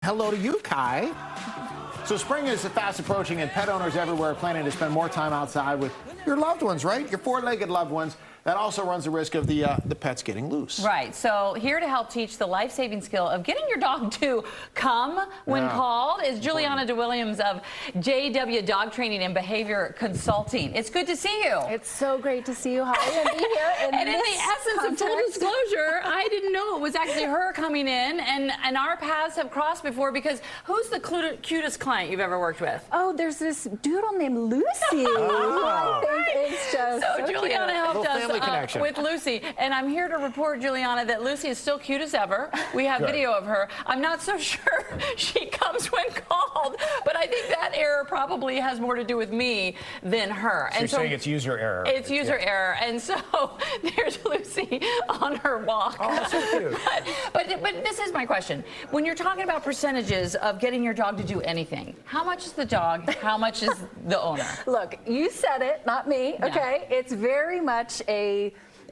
Hello to you, Kai. So spring is fast approaching, and pet owners everywhere are planning to spend more time outside with your loved ones, right? Your four-legged loved ones. That also runs the risk of the pets getting loose. Right. So here to help teach the life-saving skill of getting your dog to come when called is Juliana DeWillems of JW Dog Training and Behavior Consulting. It's good to see you. It's so great to see you, Holly, and be here. And in the essence of full disclosure, I didn't know it was actually her coming in, and our paths have crossed before, because who's the cutest client you've ever worked with? Oh, there's this doodle named Lucy. I think it's just so Juliana helped us with Lucy, and I'm here to report, Juliana, that Lucy is still cute as ever. We have video of her. I'm not so sure she comes when called, but I think that error probably has more to do with me than her. So and you're saying it's user error. It's user error, and so there's Lucy on her walk. Oh, that's so cute. but this is my question. When you're talking about percentages of getting your dog to do anything, how much is the dog? How much is the owner? Look, you said it, not me, okay? Yeah. It's very much a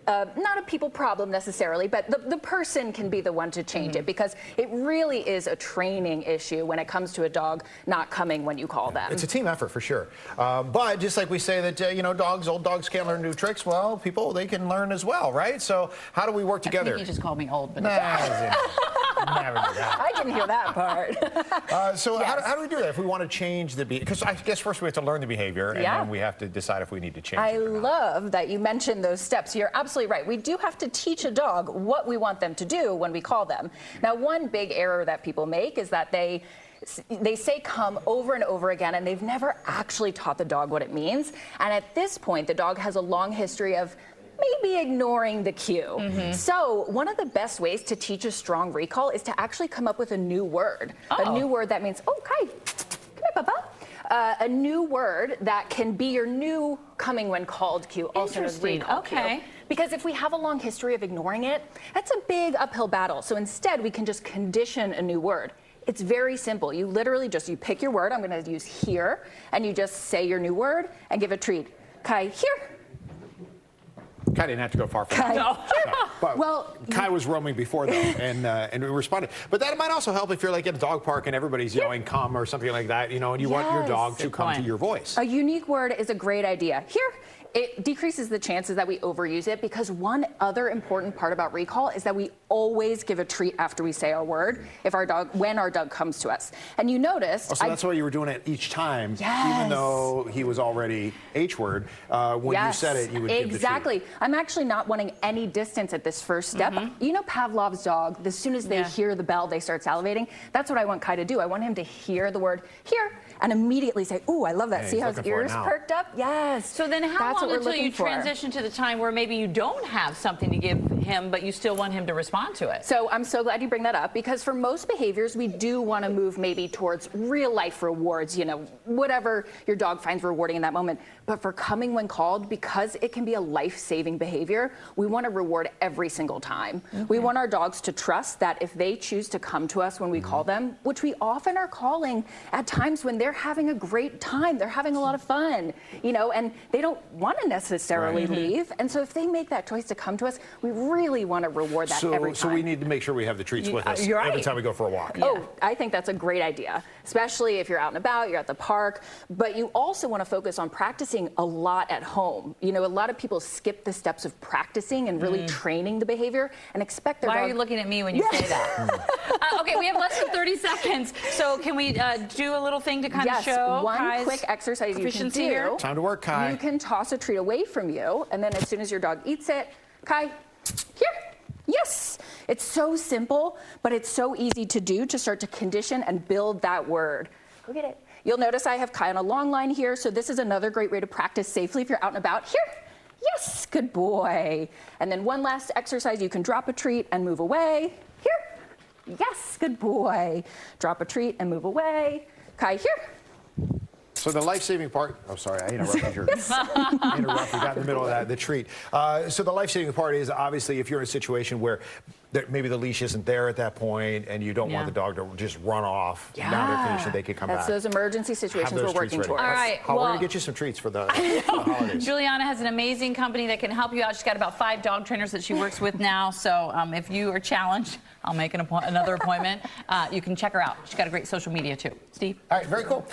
not a people problem necessarily, but the person can be the one to change it, because it really is a training issue when it comes to a dog not coming when you call them. It's a team effort for sure. But just like we say that, you know, old dogs can't learn new tricks, well, people, they can learn as well, right? So how do we work together? I think you just called me old, but never do that. I didn't hear that part. So how do we do that if we want to change the behavior? Because I guess first we have to learn the behavior, and then we have to decide if we need to change it. I love that you mentioned those steps. You're absolutely right. We do have to teach a dog what we want them to do when we call them. Now, one big error that people make is that they say come over and over again, and they've never actually taught the dog what it means. And at this point, the dog has a long history of maybe ignoring the cue. So one of the best ways to teach a strong recall is to actually come up with a new word. A new word that means, oh, Kai, come here, Papa. A new word that can be your new coming when called cue, also known as recall cue. Because if we have a long history of ignoring it, that's a big uphill battle. So instead, we can just condition a new word. It's very simple. You literally you pick your word. I'm going to use here, and you just say your new word and give a treat. Kai, here. Kai didn't have to go far from that. No. But well, Kai was roaming before though, and we responded. But that might also help if you're like at a dog park and everybody's yelling "come" or something like that, you know, and you want your dog to come to your voice. A unique word is a great idea. Here. It decreases the chances that we overuse it, because one other important part about recall is that we always give a treat after we say our word when our dog comes to us. And you noticed... Oh, so that's why you were doing it each time, even though he was already H-word. When you said it, you would give the treat. Exactly. I'm actually not wanting any distance at this first step. You know Pavlov's dog, as soon as they hear the bell, they start salivating. That's what I want Kai to do. I want him to hear the word here and immediately say, ooh, I love that. See how his ears perked up? Yes. So then how long until you transition to the time where maybe you don't have something to give him, but you still want him to respond to it? So I'm so glad you bring that up, because for most behaviors, we do want to move maybe towards real life rewards, you know, whatever your dog finds rewarding in that moment. But for coming when called, because it can be a life-saving behavior, we want to reward every single time. We want our dogs to trust that if they choose to come to us when we call them, which we often are calling at times when they're having a great time, they're having a lot of fun, you know, and they don't want to necessarily leave. And so if they make that choice to come to us, we really want to reward that every time. So we need to make sure we have the treats with us every time we go for a walk. Oh, I think that's a great idea, especially if you're out and about, you're at the park. But you also want to focus on practicing a lot at home. You know, a lot of people skip the steps of practicing and really training the behavior and expect their dog... Why are you looking at me when you say that? Okay, we have less than 30 seconds. So can we do a little thing to kind of show one Kai's quick exercise you can do. Here? Time to work, Kai. You can toss a treat away from you, and then as soon as your dog eats it, Kai, here. Yes, it's so simple, but it's so easy to do to start to condition and build that word. Go get it. You'll notice I have Kai on a long line here, so this is another great way to practice safely if you're out and about. Here. Yes, good boy. And then one last exercise, you can drop a treat and move away. Here. Yes, good boy. Drop a treat and move away. Kai, here. So the life-saving part, oh, sorry, I interrupted you. You got in the middle of that, the treat. So the life-saving part is obviously if you're in a situation where maybe the leash isn't there at that point, and you don't want the dog to just run off. Yeah. Now they're finished, and they can come back. That's those emergency situations we're working towards. All right. We're going to get you some treats for the holidays. Juliana has an amazing company that can help you out. She's got about 5 dog trainers that she works with now. So if you are challenged, I'll make another appointment. You can check her out. She's got a great social media, too. Steve? All right, very cool.